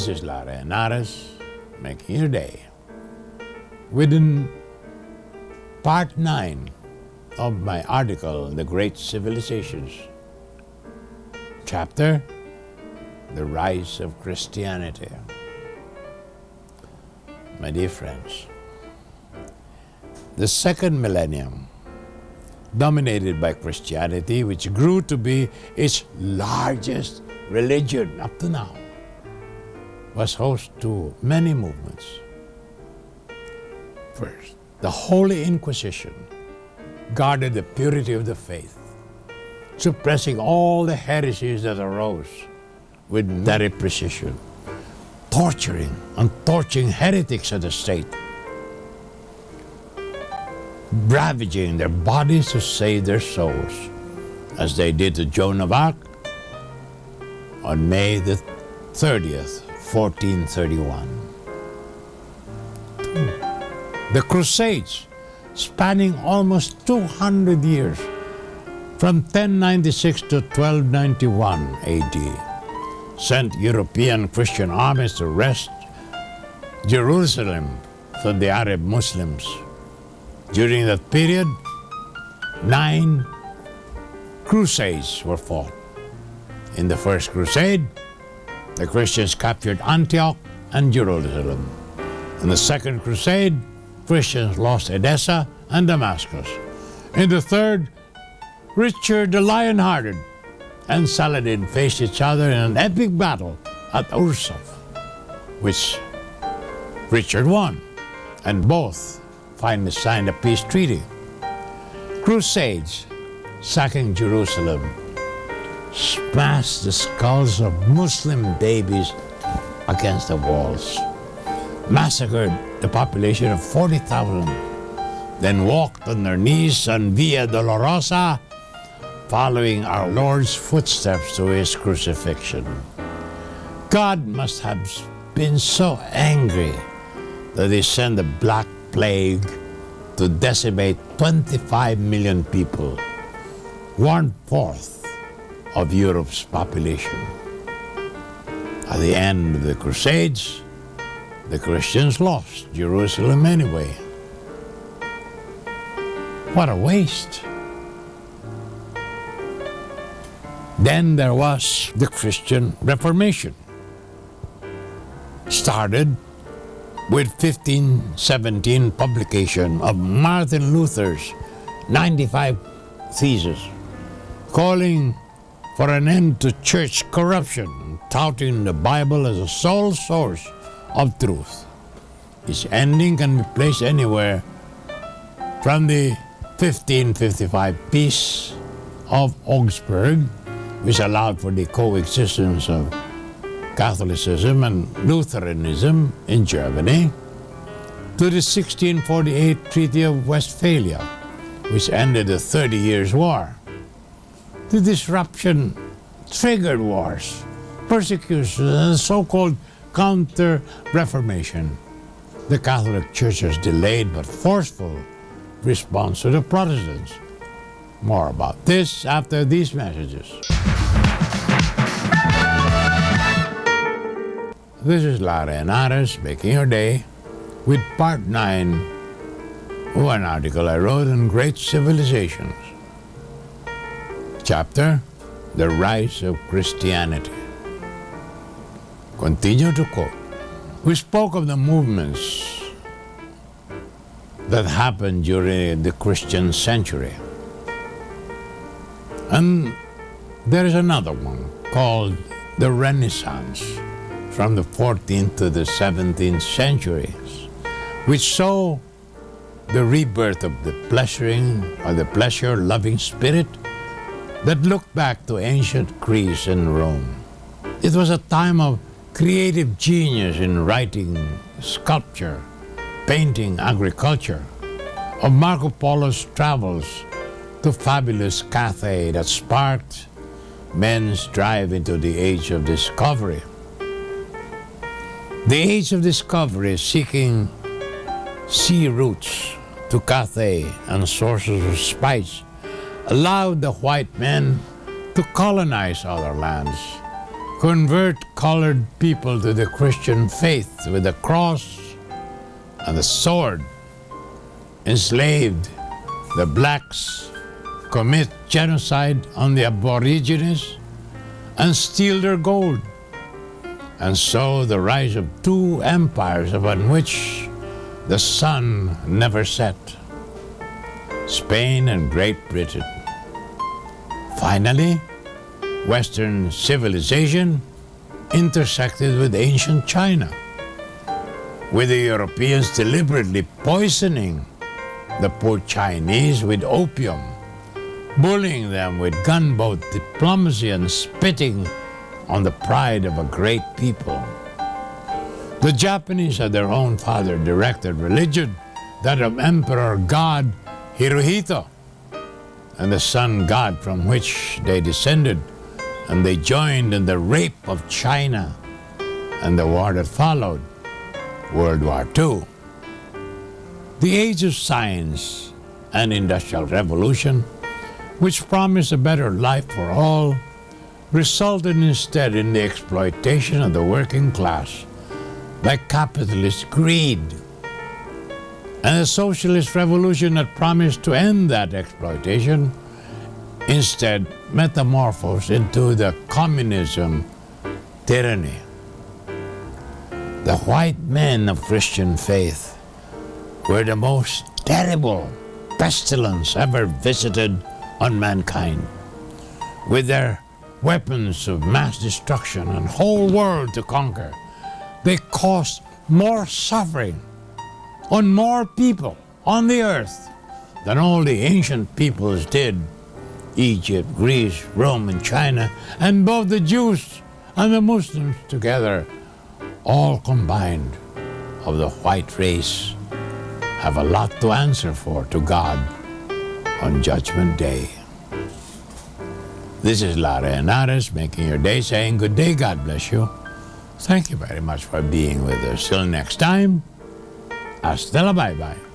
This is Lara and Aras, making your day. Within part 9 of my article, The Great Civilizations, chapter, The Rise of Christianity. My dear friends, the second millennium, dominated by Christianity, which grew to be its largest religion up to now, was host to many movements. First, the Holy Inquisition guarded the purity of the faith, suppressing all the heresies that arose with very precision, torturing and torching heretics of the state, ravaging their bodies to save their souls, as they did to Joan of Arc on May the 30th, 1431. The Crusades, spanning almost 200 years, from 1096 to 1291 AD, sent European Christian armies to wrest Jerusalem from the Arab Muslims. During that period, 9 crusades were fought. In the First Crusade, the Christians captured Antioch and Jerusalem. In the Second Crusade, Christians lost Edessa and Damascus. In the Third, Richard the Lion-Hearted and Saladin faced each other in an epic battle at Ursof, which Richard won, and both finally signed a peace treaty. Crusades, sacking Jerusalem, smashed the skulls of Muslim babies against the walls, massacred the population of 40,000, then walked on their knees on Via Dolorosa, following our Lord's footsteps to his crucifixion. God must have been so angry that he sent the Black Plague to decimate 25 million people, 1/4 of Europe's population. At the end of the Crusades, the Christians lost Jerusalem anyway. What a waste. Then there was the Christian Reformation, started with 1517 publication of Martin Luther's 95 Theses, calling for an end to church corruption, touting the Bible as a sole source of truth. Its ending can be placed anywhere from the 1555 Peace of Augsburg, which allowed for the coexistence of Catholicism and Lutheranism in Germany, to the 1648 Treaty of Westphalia, which ended the 30 Years' War. The disruption triggered wars, persecution, and so-called Counter-Reformation. The Catholic Church's delayed but forceful response to the Protestants. More about this after these messages. This is Lara and Aras making your day with part 9 of an article I wrote on Great Civilizations. Chapter, The Rise of Christianity. Continue to quote. We spoke of the movements that happened during the Christian century. And there is another one called the Renaissance, from the 14th to the 17th centuries, which saw the rebirth of the pleasure-loving spirit that looked back to ancient Greece and Rome. It was a time of creative genius in writing, sculpture, painting, agriculture, of Marco Polo's travels to fabulous Cathay that sparked men's drive into the age of discovery. The age of discovery, seeking sea routes to Cathay and sources of spice, allowed the white men to colonize other lands, convert colored people to the Christian faith with the cross and the sword, enslaved the blacks, commit genocide on the Aborigines, and steal their gold. And so the rise of two empires upon which the sun never set, Spain and Great Britain. Finally, Western civilization intersected with ancient China, with the Europeans deliberately poisoning the poor Chinese with opium, bullying them with gunboat diplomacy and spitting on the pride of a great people. The Japanese had their own father-directed religion, that of Emperor God Hirohito, and the sun god from which they descended, and they joined in the rape of China and the war that followed, World War II. The age of science and industrial revolution, which promised a better life for all, resulted instead in the exploitation of the working class by capitalist greed. And the socialist revolution that promised to end that exploitation instead metamorphosed into the communism tyranny. The white men of Christian faith were the most terrible pestilence ever visited on mankind. With their weapons of mass destruction and whole world to conquer, they caused more suffering on more people on the earth than all the ancient peoples did, Egypt, Greece, Rome, and China, and both the Jews and the Muslims together, all combined of the white race, have a lot to answer for to God on Judgment Day. This is Lara Henares making your day, saying good day, God bless you. Thank you very much for being with us. Till next time, hasta la bye-bye.